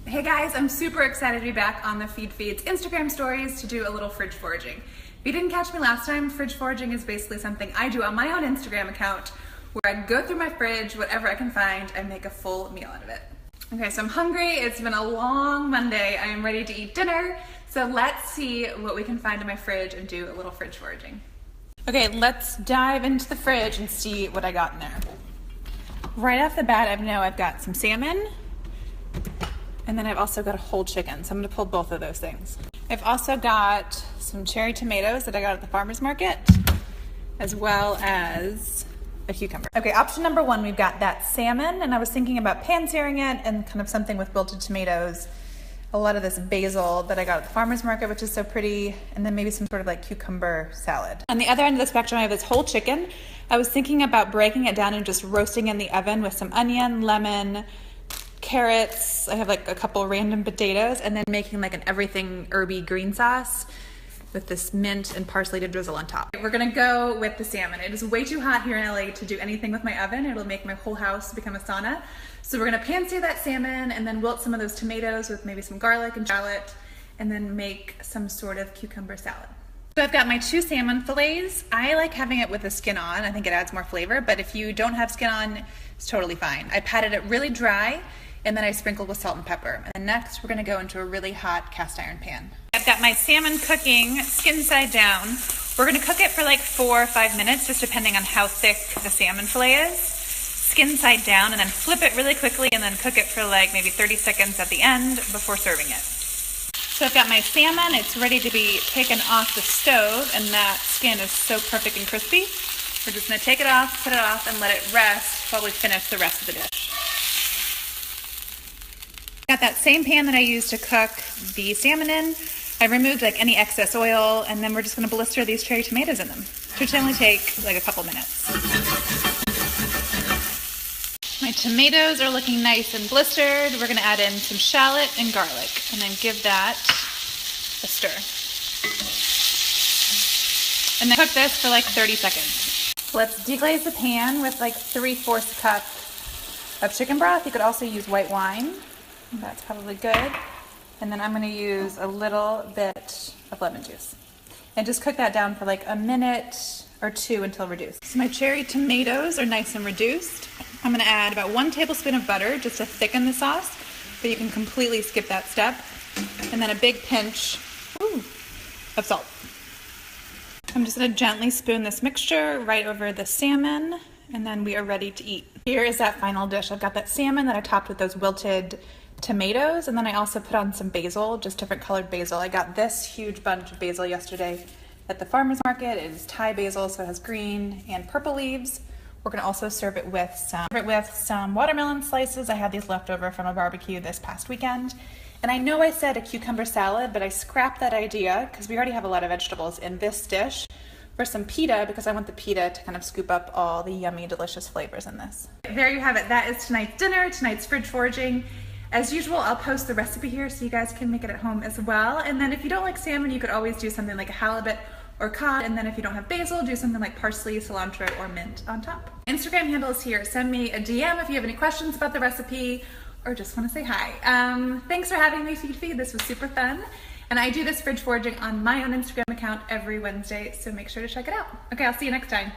Hey guys, I'm super excited to be back on the Feeds Instagram stories to do a little fridge foraging. If you didn't catch me last time, fridge foraging is basically something I do on my own Instagram account where I go through my fridge, whatever I can find, and make a full meal out of it. Okay, so I'm hungry. It's been a long Monday. I am ready to eat dinner. So let's see what we can find in my fridge and do a little fridge foraging. Okay, let's dive into the fridge and see what I got in there. Right off the bat, I know I've got some salmon. And then I've also got a whole chicken, so I'm gonna pull both of those things. I've also got some cherry tomatoes that I got at the farmer's market, as well as a cucumber. Okay, option number one, we've got that salmon, and I was thinking about pan-searing it and kind of something with wilted tomatoes, a lot of this basil that I got at the farmer's market, which is so pretty, and then maybe some sort of like cucumber salad. On the other end of the spectrum, I have this whole chicken. I was thinking about breaking it down and just roasting in the oven with some onion, lemon, carrots, I have like a couple random potatoes, and then making like an everything herby green sauce with this mint and parsley to drizzle on top. We're gonna go with the salmon. It is way too hot here in LA to do anything with my oven. It'll make my whole house become a sauna. So we're gonna pan-sear that salmon and then wilt some of those tomatoes with maybe some garlic and shallot, and then make some sort of cucumber salad. So I've got my 2 salmon fillets. I like having it with the skin on. I think it adds more flavor, but if you don't have skin on, it's totally fine. I patted it really dry, and then I sprinkled with salt and pepper. And next, we're gonna go into a really hot cast iron pan. I've got my salmon cooking skin side down. We're gonna cook it for like 4 or 5 minutes, just depending on how thick the salmon fillet is. Skin side down, and then flip it really quickly, and then cook it for like maybe 30 seconds at the end before serving it. So I've got my salmon, it's ready to be taken off the stove, and that skin is so perfect and crispy. We're just gonna take it off, put it off, and let it rest while we finish the rest of the dish. Got that same pan that I used to cook the salmon in. I removed like any excess oil, and then we're just gonna blister these cherry tomatoes in them. It should only take like a couple minutes. My tomatoes are looking nice and blistered. We're gonna add in some shallot and garlic, and then give that a stir. And then cook this for like 30 seconds. Let's deglaze the pan with like 3/4 cup of chicken broth. You could also use white wine. That's probably good. And then I'm gonna use a little bit of lemon juice. And just cook that down for like a minute or 2 until reduced. So my cherry tomatoes are nice and reduced. I'm gonna add about 1 tablespoon of butter just to thicken the sauce, but you can completely skip that step. And then a big pinch of salt. I'm just gonna gently spoon this mixture right over the salmon, and then we are ready to eat. Here is that final dish. I've got that salmon that I topped with those wilted tomatoes, and then I also put on some basil, just different colored basil. I got this huge bunch of basil yesterday at the farmer's market. It is Thai basil, so it has green and purple leaves. We're gonna also serve it with some watermelon slices. I had these left over from a barbecue this past weekend. And I know I said a cucumber salad, but I scrapped that idea because we already have a lot of vegetables in this dish for some pita, because I want the pita to kind of scoop up all the yummy, delicious flavors in this. There you have it. That is tonight's dinner, tonight's fridge foraging. As usual, I'll post the recipe here so you guys can make it at home as well. And then if you don't like salmon, you could always do something like a halibut or cod. And then if you don't have basil, do something like parsley, cilantro, or mint on top. Instagram handle is here. Send me a DM if you have any questions about the recipe or just want to say hi. Thanks for having me, Feed. This was super fun. And I do this fridge foraging on my own Instagram account every Wednesday, so make sure to check it out. Okay, I'll see you next time.